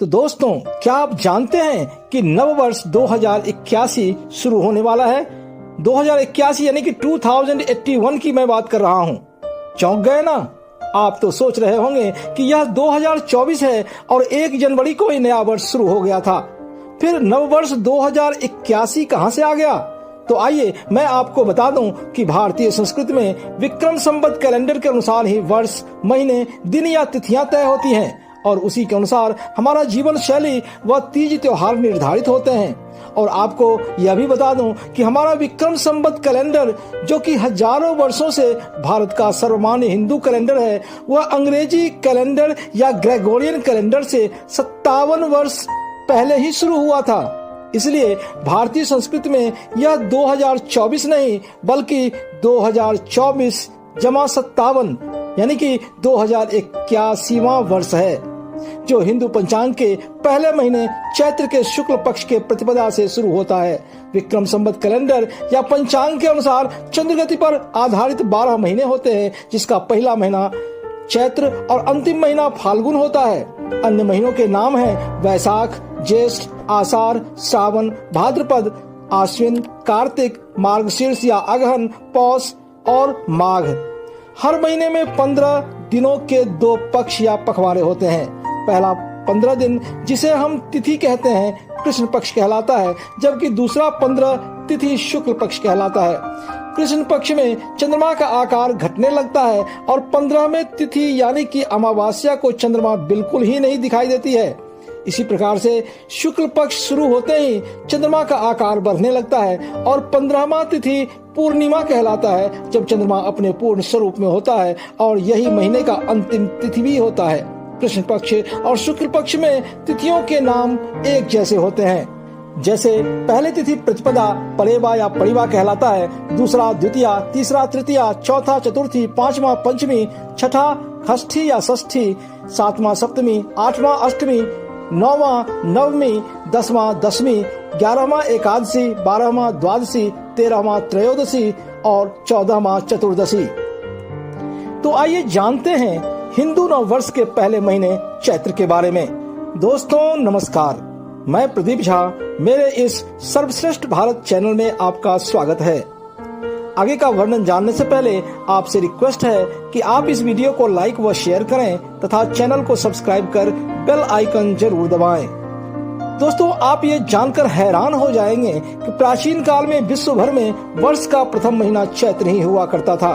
तो दोस्तों, क्या आप जानते हैं कि नववर्ष 2081 शुरू होने वाला है। 2081 यानी कि 2081 की मैं बात कर रहा हूँ। चौंक गए ना? आप तो सोच रहे होंगे कि यह 2024 है और 1 जनवरी को ही नया वर्ष शुरू हो गया था। फिर नववर्ष 2081 कहां से आ गया? तो आइए मैं आपको बता दूं कि भारतीय संस्कृति में विक्रम संवत कैलेंडर के अनुसार ही वर्ष, महीने, दिन या तिथियां तय होती हैं और उसी के अनुसार हमारा जीवन शैली व तीज त्योहार निर्धारित होते हैं। और आपको यह भी बता दूं कि हमारा विक्रम संवत कैलेंडर, जो कि हजारों वर्षों से भारत का सर्वमान्य हिंदू कैलेंडर है, वह अंग्रेजी कैलेंडर या ग्रेगोरियन कैलेंडर से 57 वर्ष पहले ही शुरू हुआ था। इसलिए भारतीय संस्कृति में यह 2024 नहीं बल्कि 2024 जमा 57 यानी कि 2081वां वर्ष है, जो हिंदू पंचांग के पहले महीने चैत्र के शुक्ल पक्ष के प्रतिपदा से शुरू होता है। विक्रम संवत कैलेंडर या पंचांग के अनुसार चंद्रगति पर आधारित 12 महीने होते हैं, जिसका पहला महीना चैत्र और अंतिम महीना फाल्गुन होता है। अन्य महीनों के नाम हैं वैशाख, ज्येष्ठ, आषाढ़, श्रावण, भाद्रपद, आश्विन, कार्तिक, मार्गशीर्ष या अगहन, पौष और माघ। हर महीने में 15 दिनों के 2 पक्ष या पखवाड़े होते हैं। पहला 15 दिन, जिसे हम तिथि कहते हैं, कृष्ण पक्ष कहलाता है, जबकि दूसरा 15 तिथि शुक्ल पक्ष कहलाता है। कृष्ण पक्ष में चंद्रमा का आकार घटने लगता है और 15वें तिथि यानी कि अमावस्या को चंद्रमा बिल्कुल ही नहीं दिखाई देती है। इसी प्रकार से शुक्ल पक्ष शुरू होते ही चंद्रमा का आकार बढ़ने लगता है और 15वां तिथि पूर्णिमा कहलाता है, जब चंद्रमा अपने पूर्ण स्वरूप में होता है और यही महीने का अंतिम तिथि भी होता है। कृष्ण पक्ष और शुक्ल पक्ष में तिथियों के नाम एक जैसे होते हैं। जैसे पहली तिथि प्रतिपदा परेवा या परिवा कहलाता है, दूसरा द्वितीया, तीसरा तृतीया, चौथा चतुर्थी, 5वां पंचमी, छठा षष्ठी या षष्ठी, 7वां सप्तमी, 8वां अष्टमी, 9वां नवमी, 10वां दशमी, 11वां एकादशी, 12वां द्वादशी, 13वां त्रयोदशी और 14वां चतुर्दशी। तो आइए जानते हैं हिंदू नव वर्ष के पहले महीने चैत्र के बारे में। दोस्तों नमस्कार, मैं प्रदीप झा, मेरे इस सर्वश्रेष्ठ भारत चैनल में आपका स्वागत है। आगे का वर्णन जानने से पहले आपसे रिक्वेस्ट है कि आप इस वीडियो को लाइक व शेयर करें तथा चैनल को सब्सक्राइब कर बेल आइकन जरूर दबाएं। दोस्तों, आप ये जानकर हैरान हो जाएंगे कि प्राचीन काल में विश्व भर में वर्ष का प्रथम महीना चैत्र ही हुआ करता था।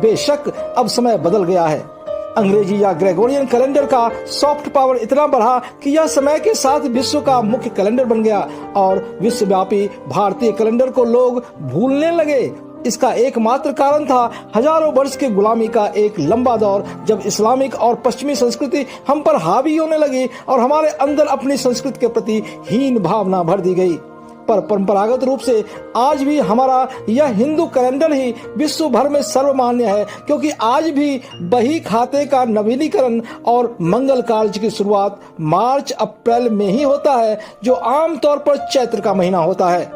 बेशक अब समय बदल गया है। अंग्रेजी या ग्रेगोरियन कैलेंडर का सॉफ्ट पावर इतना बढ़ा कि यह समय के साथ विश्व का मुख्य कैलेंडर बन गया और विश्वव्यापी भारतीय कैलेंडर को लोग भूलने लगे। इसका एकमात्र कारण था हजारों वर्ष की गुलामी का एक लंबा दौर, जब इस्लामिक और पश्चिमी संस्कृति हम पर हावी होने लगी और हमारे अंदर अपनी संस्कृति के प्रति हीन भावना भर दी गई। पर परंपरागत रूप से आज भी हमारा यह हिंदू कैलेंडर ही विश्व भर में सर्वमान्य है, क्योंकि आज भी बही खाते का नवीनीकरण और मंगल कार्य की शुरुआत मार्च अप्रैल में ही होता है, जो आमतौर पर चैत्र का महीना होता है।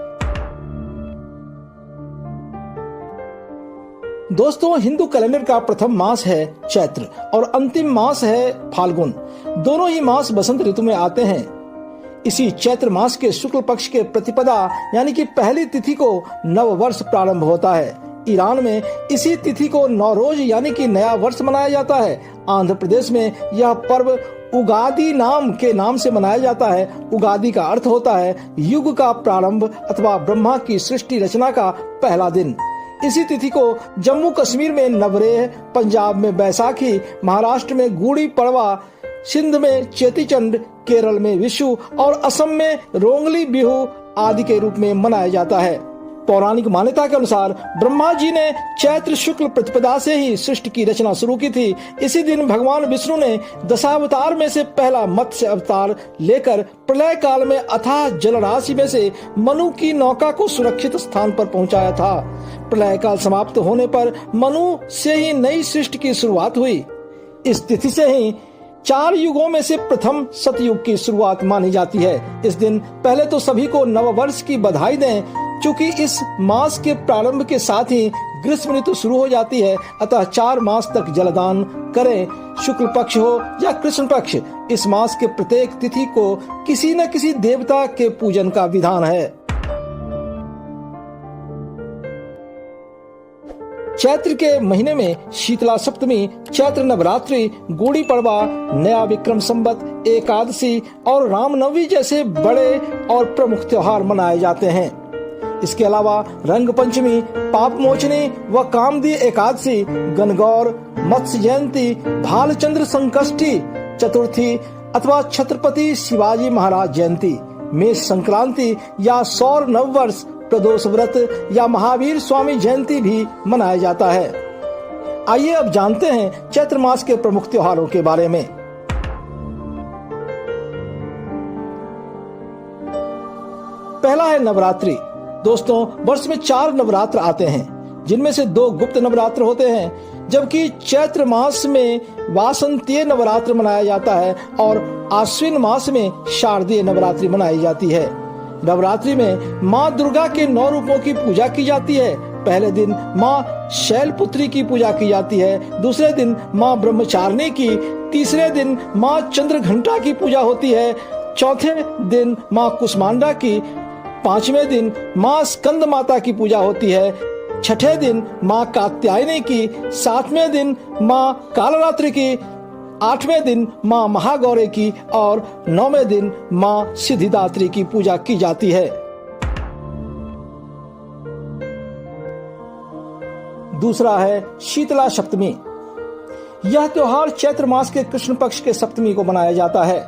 दोस्तों, हिंदू कैलेंडर का प्रथम मास है चैत्र और अंतिम मास है फाल्गुन। दोनों ही मास बसंत ऋतु में आते हैं। इसी चैत्र मास के शुक्ल पक्ष के प्रतिपदा यानी कि पहली तिथि को नव वर्ष प्रारंभ होता है। ईरान में इसी तिथि को नौरोज यानी कि नया वर्ष मनाया जाता है। आंध्र प्रदेश में यह पर्व उगादि नाम से मनाया जाता है। उगादि का अर्थ होता है युग का प्रारंभ अथवा ब्रह्मा की सृष्टि रचना का पहला दिन। इसी तिथि को जम्मू कश्मीर में नवरेह, पंजाब में बैसाखी, महाराष्ट्र में गुड़ी पड़वा, सिंध में चेटीचंड, केरल में विशु और असम में रोंगली बिहू आदि के रूप में मनाया जाता है। पौराणिक मान्यता के अनुसार ब्रह्मा जी ने चैत्र शुक्ल प्रतिपदा से ही सृष्टि की रचना शुरू की थी। इसी दिन भगवान विष्णु ने दशावतार में से पहला मत्स्य अवतार लेकर प्रलय काल में अथाह जलराशि में से मनु की नौका को सुरक्षित स्थान पर पहुंचाया था। प्रलय काल समाप्त होने पर मनु से ही नई सृष्टि की शुरुआत हुई। इस तिथि से ही 4 युगों में से प्रथम सतयुग की शुरुआत मानी जाती है। इस दिन पहले तो सभी को नव वर्ष की बधाई दें। चूंकि इस मास के प्रारंभ के साथ ही ग्रीष्म ऋतु शुरू हो जाती है, अतः 4 मास तक जलदान करें, शुक्ल पक्ष हो या कृष्ण पक्ष। इस मास के प्रत्येक तिथि को किसी न किसी देवता के पूजन का विधान है। चैत्र के महीने में शीतला सप्तमी, चैत्र नवरात्रि, गुड़ी पड़वा, नया विक्रम संवत, एकादशी और रामनवमी जैसे बड़े और प्रमुख त्योहार मनाए जाते हैं। इसके अलावा रंग पंचमी, पाप मोचनी व कामदी एकादशी, गणगौर, मत्स्य जयंती, भालचंद्र संकष्टी चतुर्थी अथवा छत्रपति शिवाजी महाराज जयंती, मेष संक्रांति या सौर नववर्ष, प्रदोष व्रत या महावीर स्वामी जयंती भी मनाया जाता है। आइए अब जानते हैं चैत्र मास के प्रमुख त्योहारों के बारे में। पहला है नवरात्रि। दोस्तों, वर्ष में 4 नवरात्र आते हैं, जिनमें से 2 गुप्त नवरात्र होते हैं, जबकि चैत्र मास में वासंतीय नवरात्र मनाया जाता है और आश्विन मास में शारदीय नवरात्रि मनाई जाती है। नवरात्रि में माँ दुर्गा के 9 रूपों की पूजा की जाती है। पहले दिन माँ शैलपुत्री की पूजा की जाती है, दूसरे दिन माँ ब्रह्मचारिणी की, तीसरे दिन माँ चंद्रघंटा की पूजा होती है, चौथे दिन माँ कुष्मांडा की, 5वें दिन माँ स्कंद माता की पूजा होती है, छठे दिन माँ कात्यायनी की, 7वें दिन माँ कालरात्रि की, 8वें दिन माँ महागौरी की और 9वें दिन माँ सिद्धिदात्री की पूजा की जाती है। दूसरा है शीतला सप्तमी। यह त्योहार चैत्र मास के कृष्ण पक्ष के सप्तमी को मनाया जाता है।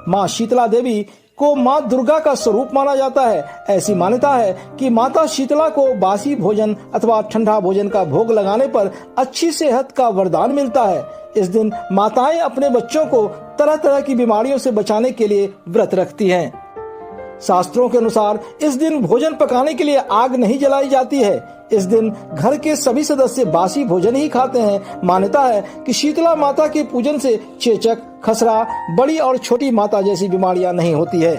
माँ शीतला देवी को माँ दुर्गा का स्वरूप माना जाता है। ऐसी मान्यता है कि माता शीतला को बासी भोजन अथवा ठंडा भोजन का भोग लगाने पर अच्छी सेहत का वरदान मिलता है। इस दिन माताएं अपने बच्चों को तरह तरह की बीमारियों से बचाने के लिए व्रत रखती हैं। शास्त्रों के अनुसार इस दिन भोजन पकाने के लिए आग नहीं जलाई जाती है। इस दिन घर के सभी सदस्य बासी भोजन ही खाते हैं। मान्यता है कि शीतला माता के पूजन से चेचक, खसरा, बड़ी और छोटी माता जैसी बीमारियां नहीं होती है।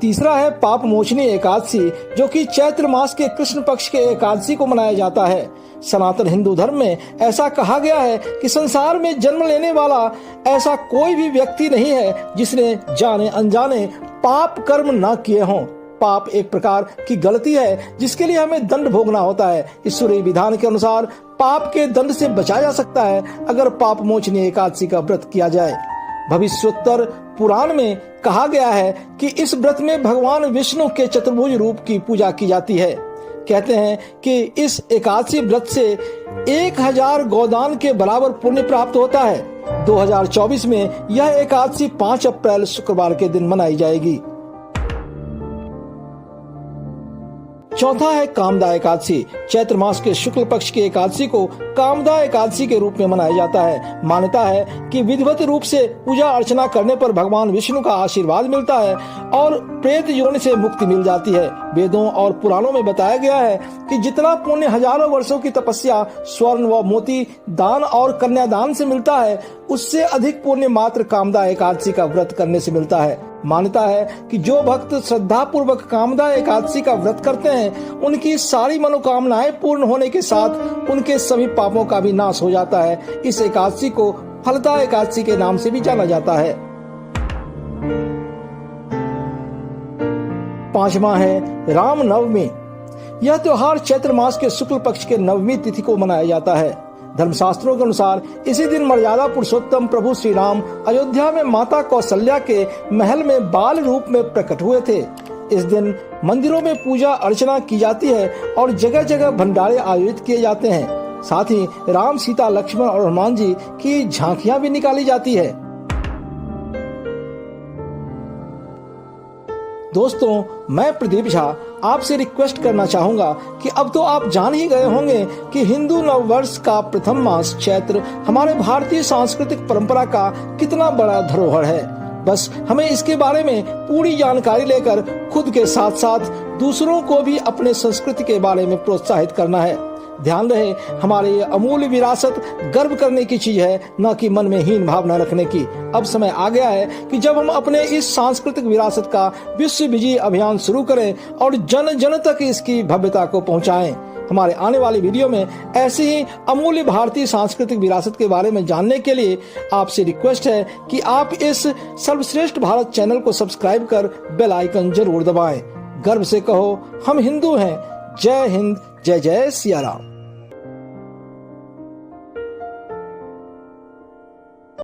तीसरा है पाप मोचनी एकादशी, जो कि चैत्र मास के कृष्ण पक्ष के एकादशी को मनाया जाता है। सनातन हिंदू धर्म में ऐसा कहा गया है कि संसार में जन्म लेने वाला ऐसा कोई भी व्यक्ति नहीं है जिसने जाने अनजाने पाप कर्म न किए हों। पाप एक प्रकार की गलती है जिसके लिए हमें दंड भोगना होता है। ईश्वरीय विधान के अनुसार पाप के दंड से बचा जा सकता है अगर पाप मोचनी एकादशी का व्रत किया जाए। भविष्योत्तर पुराण में कहा गया है कि इस व्रत में भगवान विष्णु के चतुर्भुज रूप की पूजा की जाती है। कहते हैं कि इस एकादशी व्रत से 1000 गोदान के बराबर पुण्य प्राप्त होता है। 2024 में यह एकादशी 5 अप्रैल शुक्रवार के दिन मनाई जाएगी। चौथा है कामदा एकादशी। चैत्र मास के शुक्ल पक्ष की एकादशी को कामदा एकादशी के रूप में मनाया जाता है। मान्यता है कि विधिवत रूप से पूजा अर्चना करने पर भगवान विष्णु का आशीर्वाद मिलता है और प्रेत योनि से मुक्ति मिल जाती है। वेदों और पुराणों में बताया गया है कि जितना पुण्य हजारों वर्षों की तपस्या, स्वर्ण व मोती दान और कन्यादान से मिलता है, उससे अधिक पुण्य मात्र कामदा एकादशी का व्रत करने से मिलता है। मान्यता है कि जो भक्त श्रद्धा पूर्वक कामदा एकादशी का व्रत करते हैं, उनकी सारी मनोकामनाएं पूर्ण होने के साथ उनके सभी पापों का भी नाश हो जाता है। इस एकादशी को फलदा एकादशी के नाम से भी जाना जाता है। पांचवा है राम नवमी। यह त्योहार चैत्र मास के शुक्ल पक्ष के नवमी तिथि को मनाया जाता है। धर्मशास्त्रों के अनुसार इसी दिन मर्यादा पुरुषोत्तम प्रभु श्री राम अयोध्या में माता कौशल्या के महल में बाल रूप में प्रकट हुए थे। इस दिन मंदिरों में पूजा अर्चना की जाती है और जगह जगह भंडारे आयोजित किए जाते हैं। साथ ही राम, सीता, लक्ष्मण और हनुमान जी की झांकियां भी निकाली जाती है। दोस्तों, मैं प्रदीप झा आपसे रिक्वेस्ट करना चाहूंगा कि अब तो आप जान ही गए होंगे कि हिंदू नववर्ष का प्रथम मास चैत्र हमारे भारतीय सांस्कृतिक परंपरा का कितना बड़ा धरोहर है। बस हमें इसके बारे में पूरी जानकारी लेकर खुद के साथ साथ दूसरों को भी अपने संस्कृति के बारे में प्रोत्साहित करना है। ध्यान रहे, हमारे ये अमूल्य विरासत गर्व करने की चीज है, न कि मन में हीन भावना रखने की। अब समय आ गया है कि जब हम अपने इस सांस्कृतिक विरासत का विश्व विजय अभियान शुरू करें और जन जन तक इसकी भव्यता को पहुंचाएं। हमारे आने वाली वीडियो में ऐसी ही अमूल्य भारतीय सांस्कृतिक विरासत के बारे में जानने के लिए आपसे रिक्वेस्ट है कि आप इस सर्वश्रेष्ठ भारत चैनल को सब्सक्राइब कर बेल आइकन जरूर दबाएं। गर्व से कहो, हम हिंदू हैं। जय हिंद, जय जय सिया राम।